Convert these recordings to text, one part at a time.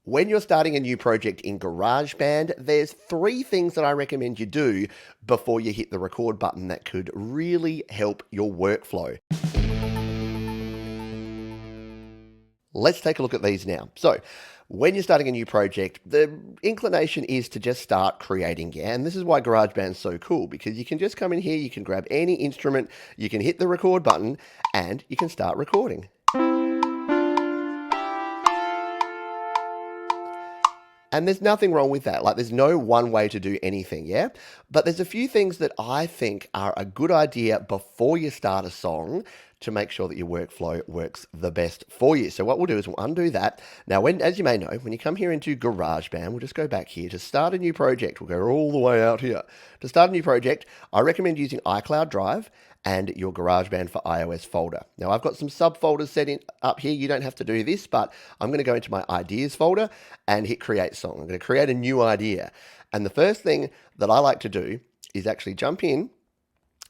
When you're starting a new project in GarageBand, there's 3 things that I recommend you do before you hit the record button that could really help your workflow. Let's take a look at these now. So, when you're starting a new project, the inclination is to just start creating. Yeah? And this is why GarageBand's so cool, because you can just come in here, you can grab any instrument, you can hit the record button, and you can start recording. And there's nothing wrong with that. Like, there's no one way to do anything, yeah? But there's a few things that I think are a good idea before you start a song to make sure that your workflow works the best for you. So what we'll do is we'll undo that. Now, as you may know, when you come here into GarageBand, we'll just go back here to start a new project. We'll go all the way out here. To start a new project, I recommend using iCloud Drive and your GarageBand for iOS folder. Now, I've got some subfolders set up here. You don't have to do this, but I'm going to go into my ideas folder and hit create song. I'm going to create a new idea. And the first thing that I like to do is actually jump in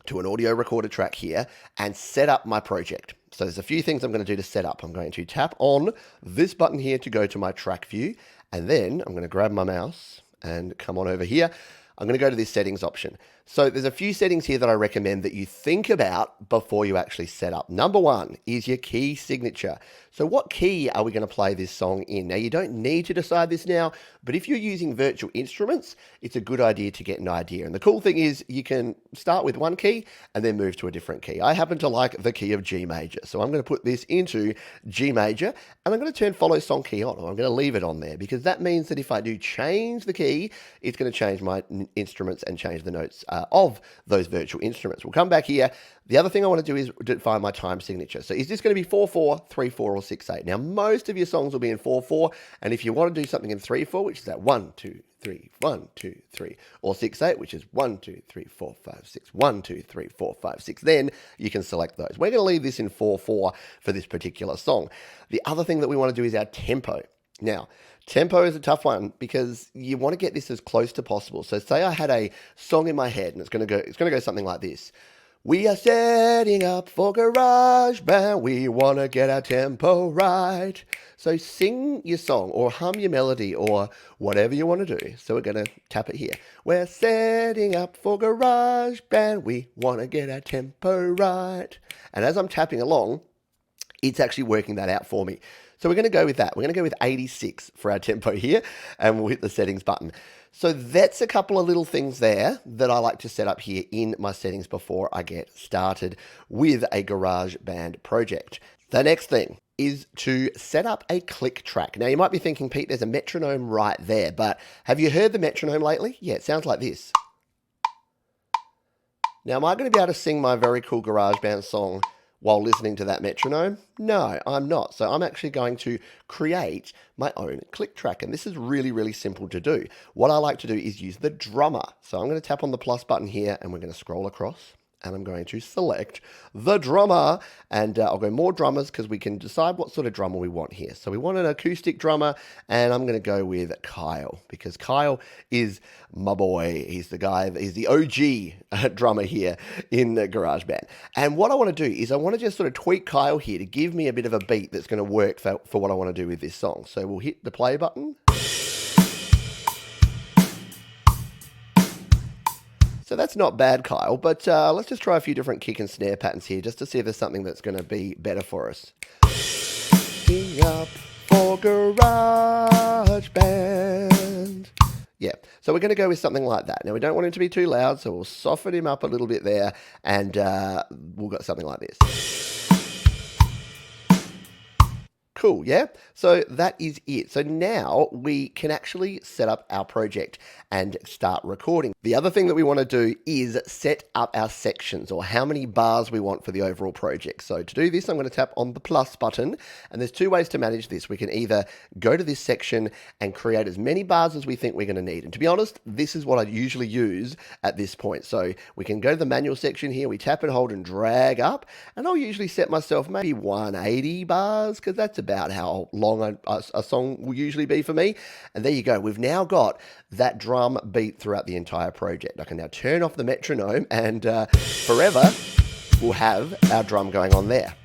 to an audio recorder track here and set up my project. So there's a few things I'm going to do to set up. I'm going to tap on this button here to go to my track view, and then I'm going to grab my mouse and come on over here. I'm going to go to this settings option. So there's a few settings here that I recommend that you think about before you actually set up. Number 1 is your key signature. So what key are we going to play this song in? Now, you don't need to decide this now, but if you're using virtual instruments, it's a good idea to get an idea. And the cool thing is you can start with one key and then move to a different key. I happen to like the key of G major. So I'm going to put this into G major, and I'm going to turn follow song key on, or I'm going to leave it on there, because that means that if I do change the key, it's going to change my instruments and change the notes of those virtual instruments. We'll come back here. The other thing I want to do is define my time signature. So is this going to be 4/4, 3/4, or 6/8? Now, most of your songs will be in 4/4, and if you want to do something in 3/4, which is that 1, 2, 3, 1, 2, 3, or 6/8, which is 1, 2, 3, 4, 5, 6, 1, 2, 3, 4, 5, 6, then you can select those. We're going to leave this in 4/4 for this particular song. The other thing that we want to do is our tempo. Now, tempo is a tough one because you want to get this as close to possible. So say I had a song in my head and it's going to go something like this. We are setting up for GarageBand. We want to get our tempo right. So sing your song or hum your melody or whatever you want to do. So we're going to tap it here. We're setting up for GarageBand. We want to get our tempo right. And as I'm tapping along, it's actually working that out for me. So we're going to go with that. We're going to go with 86 for our tempo here, and we'll hit the settings button. So that's a couple of little things there that I like to set up here in my settings before I get started with a GarageBand project. The next thing is to set up a click track. Now, you might be thinking, Pete, there's a metronome right there, but have you heard the metronome lately? Yeah, it sounds like this. Now, am I going to be able to sing my very cool GarageBand song while listening to that metronome? No, I'm not. So I'm actually going to create my own click track. And this is really, really simple to do. What I like to do is use the drummer. So I'm going to tap on the plus button here and we're going to scroll across. And I'm going to select the drummer, and I'll go more drummers because we can decide what sort of drummer we want here. So we want an acoustic drummer, and I'm going to go with Kyle because Kyle is my boy. He's the guy, he's the OG drummer here in GarageBand. And what I want to do is I want to just sort of tweak Kyle here to give me a bit of a beat that's going to work for what I want to do with this song. So we'll hit the play button. So that's not bad, Kyle, but let's just try a few different kick and snare patterns here just to see if there's something that's going to be better for us. Sing up for GarageBand. Yeah, so we're going to go with something like that. Now, we don't want him to be too loud, so we'll soften him up a little bit there, and we'll get something like this. Cool, yeah? So that is it. So now we can actually set up our project and start recording. The other thing that we want to do is set up our sections, or how many bars we want for the overall project. So to do this, I'm going to tap on the plus button, and there's 2 ways to manage this. We can either go to this section and create as many bars as we think we're going to need. And to be honest, this is what I usually use at this point. So we can go to the manual section here, we tap and hold and drag up, and I'll usually set myself maybe 180 bars, because that's about how long a song will usually be for me. And there you go. We've now got that drum beat throughout the entire project. I can now turn off the metronome and forever we'll have our drum going on there.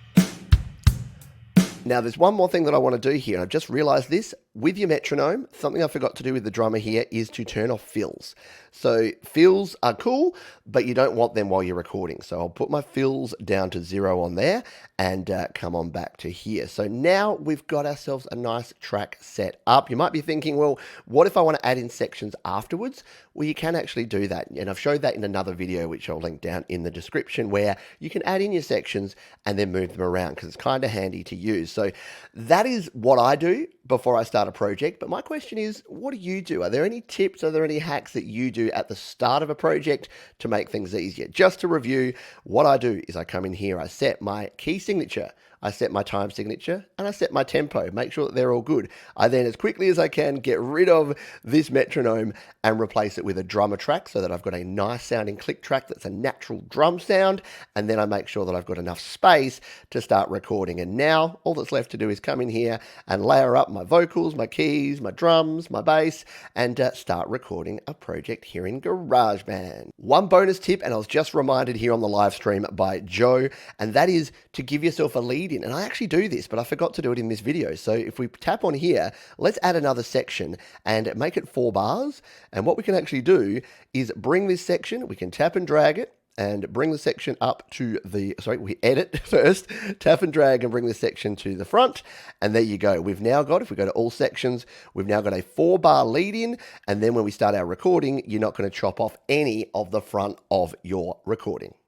Now, there's one more thing that I want to do here, and I've just realized this. with your metronome, something I forgot to do with the drummer here is to turn off fills. So fills are cool, but you don't want them while you're recording. So I'll put my fills down to 0 on there and come on back to here. So now we've got ourselves a nice track set up. You might be thinking, well, what if I want to add in sections afterwards? Well, you can actually do that. And I've showed that in another video, which I'll link down in the description, where you can add in your sections and then move them around because it's kind of handy to use. So that is what I do before I start a project. But my question is, what do you do? Are there any tips? Are there any hacks that you do at the start of a project to make things easier? Just to review, what I do is I come in here, I set my key signature, I set my time signature, and I set my tempo. Make sure that they're all good. I then, as quickly as I can, get rid of this metronome and replace it with a drummer track so that I've got a nice sounding click track that's a natural drum sound. And then I make sure that I've got enough space to start recording. And now all that's left to do is come in here and layer up my vocals, my keys, my drums, my bass, and start recording a project here in GarageBand. One bonus tip, and I was just reminded here on the live stream by Joe, and that is to give yourself a lead in. And I actually do this, but I forgot to do it in this video. So if we tap on here, let's add another section and make it 4 bars. And what we can actually do is bring this section, we can tap and drag it, and bring the section up to the, we edit first, tap and drag and bring the section to the front, and there you go. We've now got, if we go to all sections, we've now got a 4-bar lead in, and then when we start our recording, you're not going to chop off any of the front of your recording.